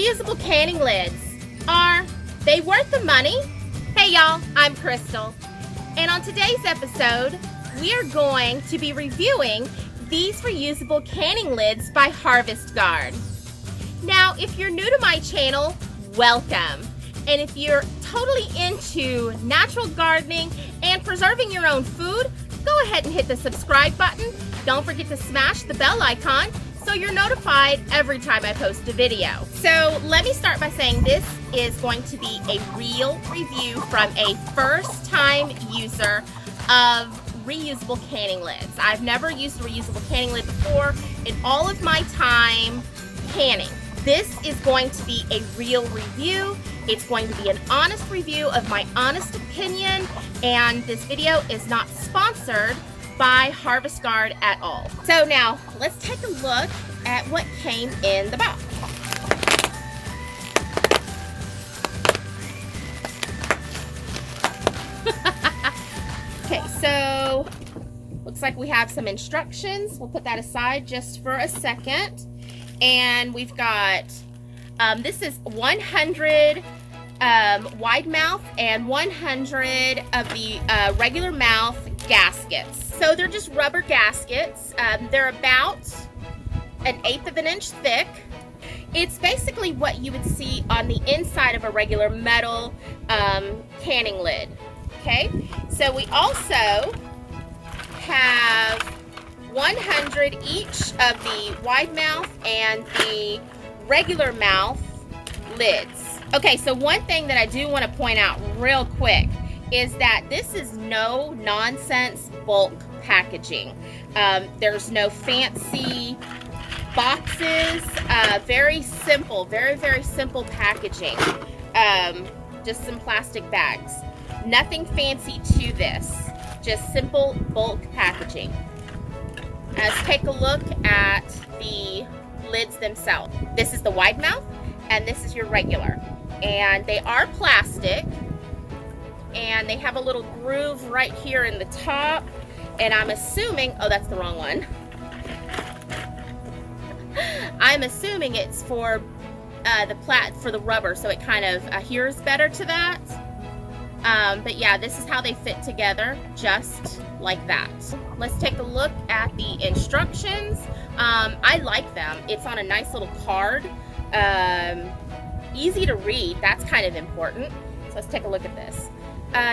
reusable canning lids. Are they worth the money? Hey y'all, I'm Krystal. And on today's episode, we are going to be reviewing these reusable canning lids by Harvest Guard. Now, if you're new to my channel, welcome. And if you're totally into natural gardening and preserving your own food, go ahead and hit the subscribe button. Don't forget to smash the bell icon so you're notified every time I post a video. So let me start by saying this is going to be a real review from a first-time user of reusable canning lids. I've never used a reusable canning lid before in all of my time canning. This is going to be a real review. It's going to be an honest review of my honest opinion, and this video is not sponsored by Harvest Guard at all. So now, let's take a look at what came in the box. Okay, so looks like we have some instructions. We'll put that aside just for a second. And we've got, this is 100 wide mouth and 100 of the regular mouth gaskets. So they're just rubber gaskets. They're about 1/8 of an inch thick. It's basically what you would see on the inside of a regular metal canning lid. Okay, so we also have 100 each of the wide mouth and the regular mouth lids. Okay, so one thing that I do want to point out real quick is that this is no nonsense bulk packaging. There's no fancy boxes, very simple, very simple packaging. Just some plastic bags. Nothing fancy to this, just simple bulk packaging. Let's take a look at the lids themselves. This is the wide mouth and this is your regular. And they are plastic and they have a little groove right here in the top. And I'm assuming, oh, that's the wrong one. I'm assuming it's for the rubber, so it kind of adheres better to that. But yeah, this is how they fit together, just like that. Let's take a look at the instructions. I like them. It's on a nice little card. Easy to read, that's kind of important. So let's take a look at this.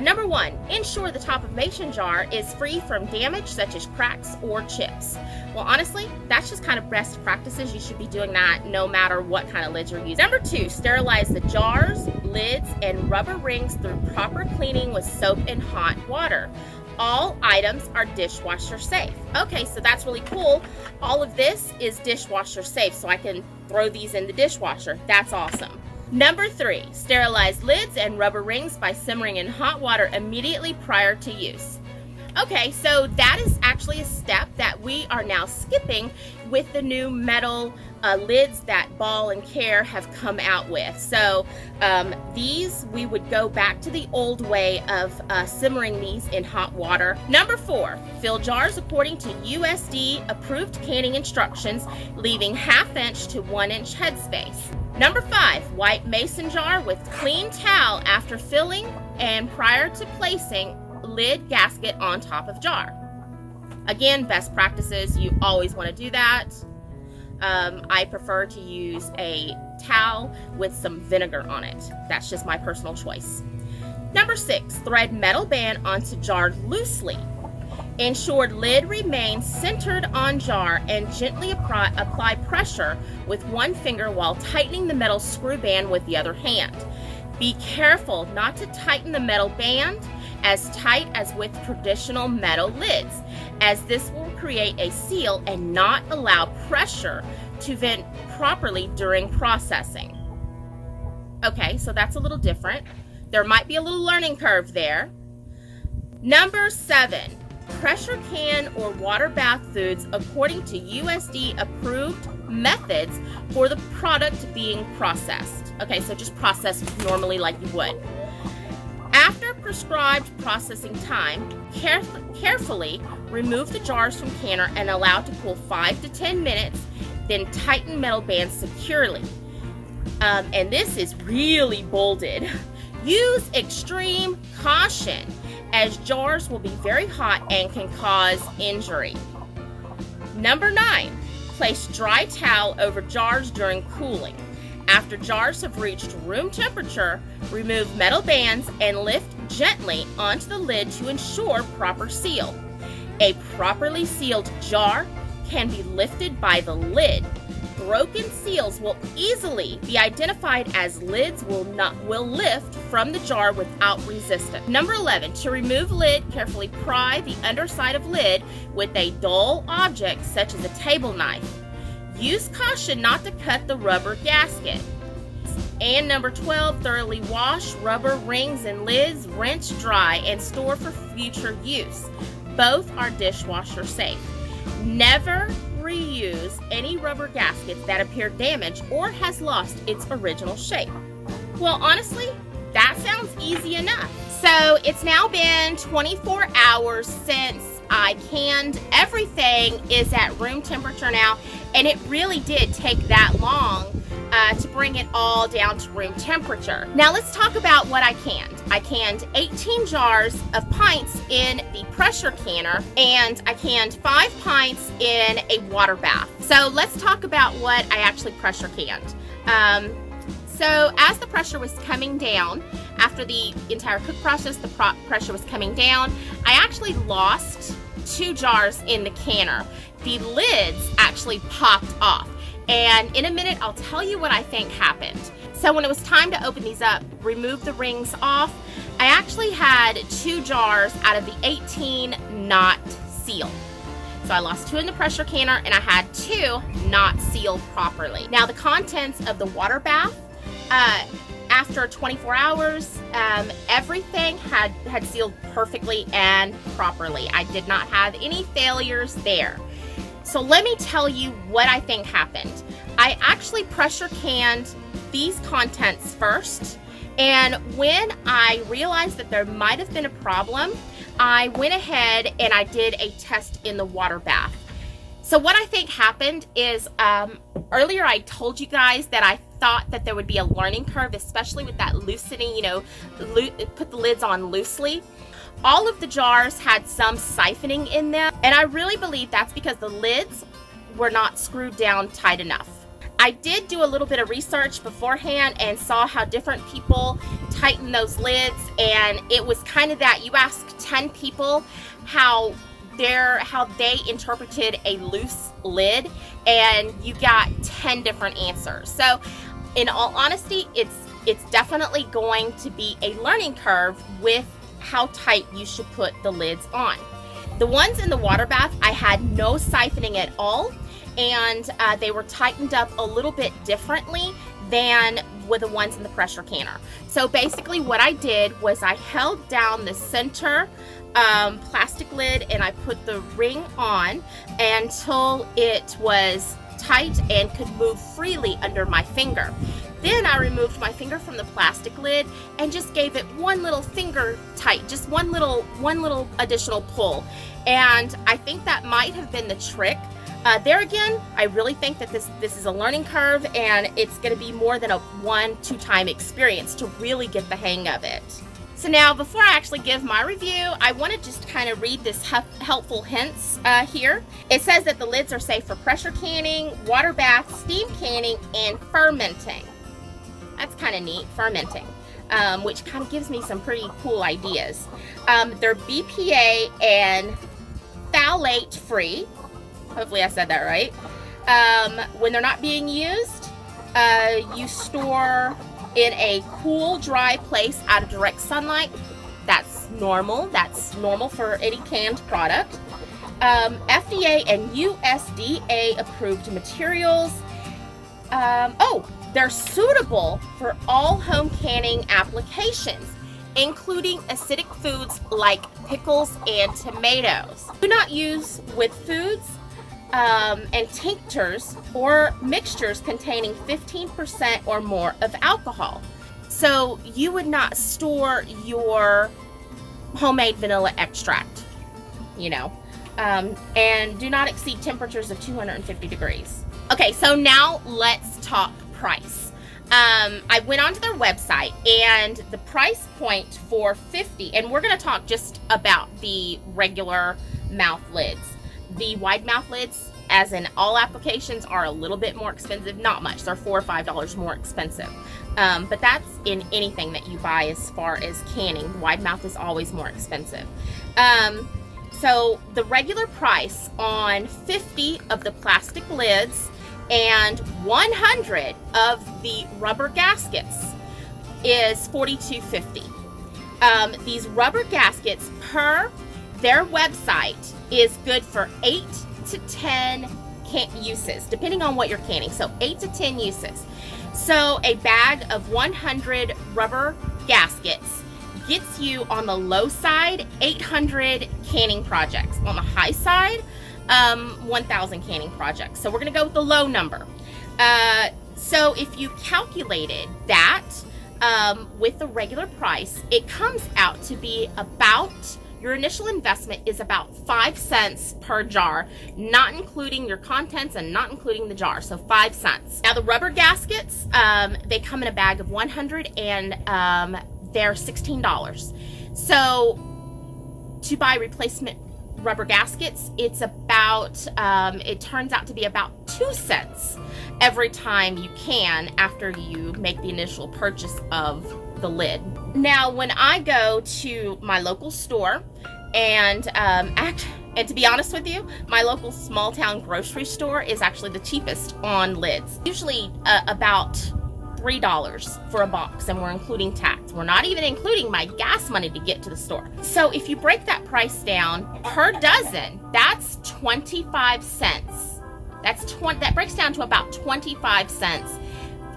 Number 1, ensure the top of mason jar is free from damage such as cracks or chips. Well, honestly, that's just kind of best practices. You should be doing that no matter what kind of lids you're using. Number 2, sterilize the jars, lids, and rubber rings through proper cleaning with soap and hot water. All items are dishwasher safe. Okay, so that's really cool. All of this is dishwasher safe, so I can throw these in the dishwasher. That's awesome. Number 3, sterilize lids and rubber rings by simmering in hot water immediately prior to use. Okay, so that is actually a step that we are now skipping with the new metal lids that Ball and Care have come out with. So these, we would go back to the old way of simmering these in hot water. Number 4, fill jars according to USD approved canning instructions, leaving 1/2 inch to 1 inch headspace. Number 5, wipe mason jar with clean towel after filling and prior to placing lid gasket on top of jar. Again, best practices, you always want to do that. I prefer to use a towel with some vinegar on it. That's just my personal choice. Number 6, thread metal band onto jar loosely. Ensure lid remains centered on jar and gently apply pressure with one finger while tightening the metal screw band with the other hand. Be careful not to tighten the metal band as tight as with traditional metal lids, as this will create a seal and not allow pressure to vent properly during processing. Okay, so that's a little different. There might be a little learning curve there. Number 7, pressure can or water bath foods according to USD approved methods for the product being processed. Okay, so just process normally like you would. After prescribed processing time, carefully remove the jars from canner and allow to cool 5 to 10 minutes, then tighten metal bands securely. And this is really bolded. Use extreme caution, as jars will be very hot and can cause injury. Number 9, place dry towel over jars during cooling. After jars have reached room temperature, remove metal bands and lift gently onto the lid to ensure proper seal. A properly sealed jar can be lifted by the lid. Broken seals will easily be identified as lids will lift from the jar without resistance. Number 11, to remove lid, carefully pry the underside of lid with a dull object such as a table knife. Use caution not to cut the rubber gasket. And number 12, thoroughly wash rubber rings and lids, rinse dry, and store for future use. Both are dishwasher safe. Never reuse any rubber gasket that appear damaged or has lost its original shape. Well, honestly, that sounds easy enough. So it's now been 24 hours since I canned. Everything is at room temperature now, and it really did take that long to bring it all down to room temperature. Now let's talk about what I canned. I canned 18 jars of pints in the pressure canner, and I canned 5 pints in a water bath. So let's talk about what I actually pressure canned. So as the pressure was coming down, after the entire cook process, the pressure was coming down, I actually lost 2 jars in the canner. The lids actually popped off. And in a minute, I'll tell you what I think happened. So when it was time to open these up, remove the rings off, I actually had 2 jars out of the 18 not sealed. So I lost 2 in the pressure canner, and I had 2 not sealed properly. Now the contents of the water bath, after 24 hours, everything had sealed perfectly and properly. I did not have any failures there. So let me tell you what I think happened. I actually pressure canned these contents first, and when I realized that there might have been a problem, I went ahead and I did a test in the water bath. So what I think happened is, earlier I told you guys that I thought that there would be a learning curve, especially with that loosening, put the lids on loosely. All of the jars had some siphoning in them, and I really believe that's because the lids were not screwed down tight enough. I did do a little bit of research beforehand and saw how different people tighten those lids, and it was kind of that you ask 10 people how they interpreted a loose lid, and you got 10 different answers. So in all honesty, it's definitely going to be a learning curve with how tight you should put the lids on. The ones in the water bath, I had no siphoning at all, and they were tightened up a little bit differently than with the ones in the pressure canner. So basically what I did was I held down the center plastic lid, and I put the ring on until it was tight and could move freely under my finger. Then I removed my finger from the plastic lid and just gave it one little finger tight, just one little additional pull. And I think that might have been the trick. There again, I really think that this is a learning curve, and it's going to be more than a 1-2 time experience to really get the hang of it. So now, before I actually give my review, I want to just kind of read this helpful hints here. It says that the lids are safe for pressure canning, water bath, steam canning, and fermenting. That's kind of neat, fermenting, which kind of gives me some pretty cool ideas. They're BPA and phthalate free. Hopefully I said that right. When they're not being used, you store in a cool, dry place out of direct sunlight. That's normal. That's normal for any canned product. FDA and USDA approved materials. They're suitable for all home canning applications, including acidic foods like pickles and tomatoes. Do not use with foods and tinctures or mixtures containing 15% or more of alcohol. So you would not store your homemade vanilla extract, and do not exceed temperatures of 250 degrees. Okay, so now let's talk price. I went onto their website, and the price point for 50, and we're going to talk just about the regular mouth lids. The wide mouth lids, as in all applications, are a little bit more expensive. Not much. They're $4 or $5 more expensive. But that's in anything that you buy as far as canning. The wide mouth is always more expensive. So the regular price on 50 of the plastic lids and 100 of the rubber gaskets is $42.50. These rubber gaskets per their website is good for 8 to 10 uses, depending on what you're canning. So 8 to 10 uses. So a bag of 100 rubber gaskets gets you, on the low side, 800 canning projects. On the high side, 1,000 canning projects. So we're going to go with the low number. So if you calculated that with the regular price, it comes out to be about, your initial investment is about 5 cents per jar, not including your contents and not including the jar, so 5 cents. Now the rubber gaskets, they come in a bag of 100, and they're $16. So to buy replacement rubber gaskets, it's about, it turns out to be about 2 cents every time you can after you make the initial purchase of the lid. Now, when I go to my local store, and to be honest with you, my local small town grocery store is actually the cheapest on lids. Usually about $3 for a box, and we're including tax. We're not even including my gas money to get to the store. So if you break that price down per dozen, that's 25 cents. That breaks down to about 25 cents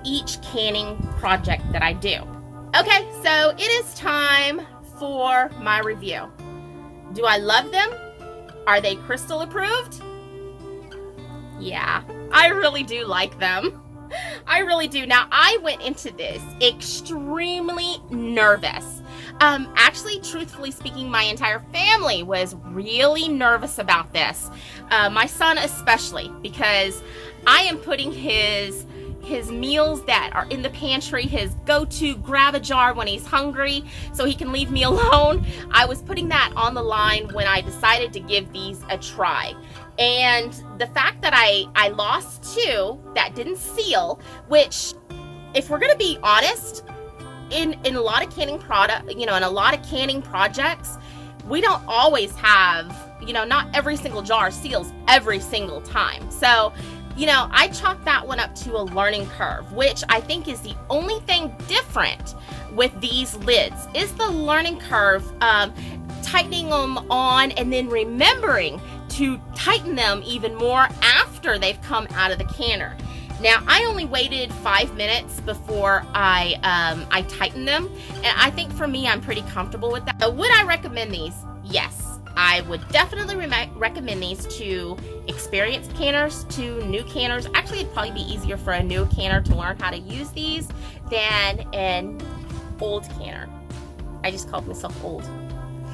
each canning project that I do. Okay, so it is time for my review. Do I love them? Are they Krystal approved? Yeah, I really do like them. I really do. Now, I went into this extremely nervous. Actually, truthfully speaking, my entire family was really nervous about this. My son especially, because I am putting his meals that are in the pantry, his go-to grab a jar when he's hungry so he can leave me alone. I was putting that on the line when I decided to give these a try. And the fact that I lost 2 that didn't seal, which, if we're gonna be honest, in a lot of canning in a lot of canning projects, we don't always have, not every single jar seals every single time. So, I chalk that one up to a learning curve, which I think is the only thing different with these lids, is the learning curve, tightening them on and then remembering to tighten them even more after they've come out of the canner. Now, I only waited 5 minutes before I tightened them, and I think for me, I'm pretty comfortable with that. Would I recommend these? Yes. I would definitely recommend these to experienced canners, to new canners. Actually, it'd probably be easier for a new canner to learn how to use these than an old canner. I just called myself old.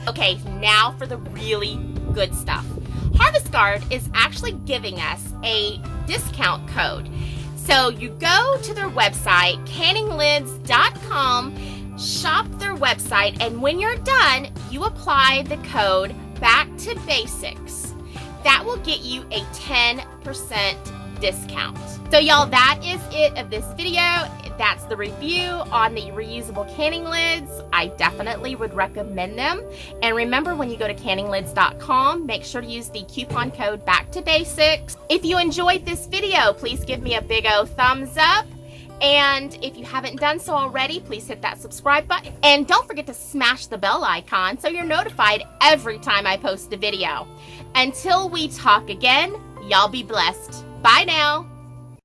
Okay, now for the really good stuff. Harvest Guard is actually giving us a discount code. So you go to their website, canninglids.com, shop their website, and when you're done, you apply the code Back to Basics. That will get you a 10% discount. So y'all, that is it of this video. That's the review on the reusable canning lids. I definitely would recommend them. And remember, when you go to canninglids.com, make sure to use the coupon code Back to Basics. If you enjoyed this video, please give me a big old thumbs up. And if you haven't done so already, please hit that subscribe button. And don't forget to smash the bell icon so you're notified every time I post a video. Until we talk again, y'all be blessed. Bye now.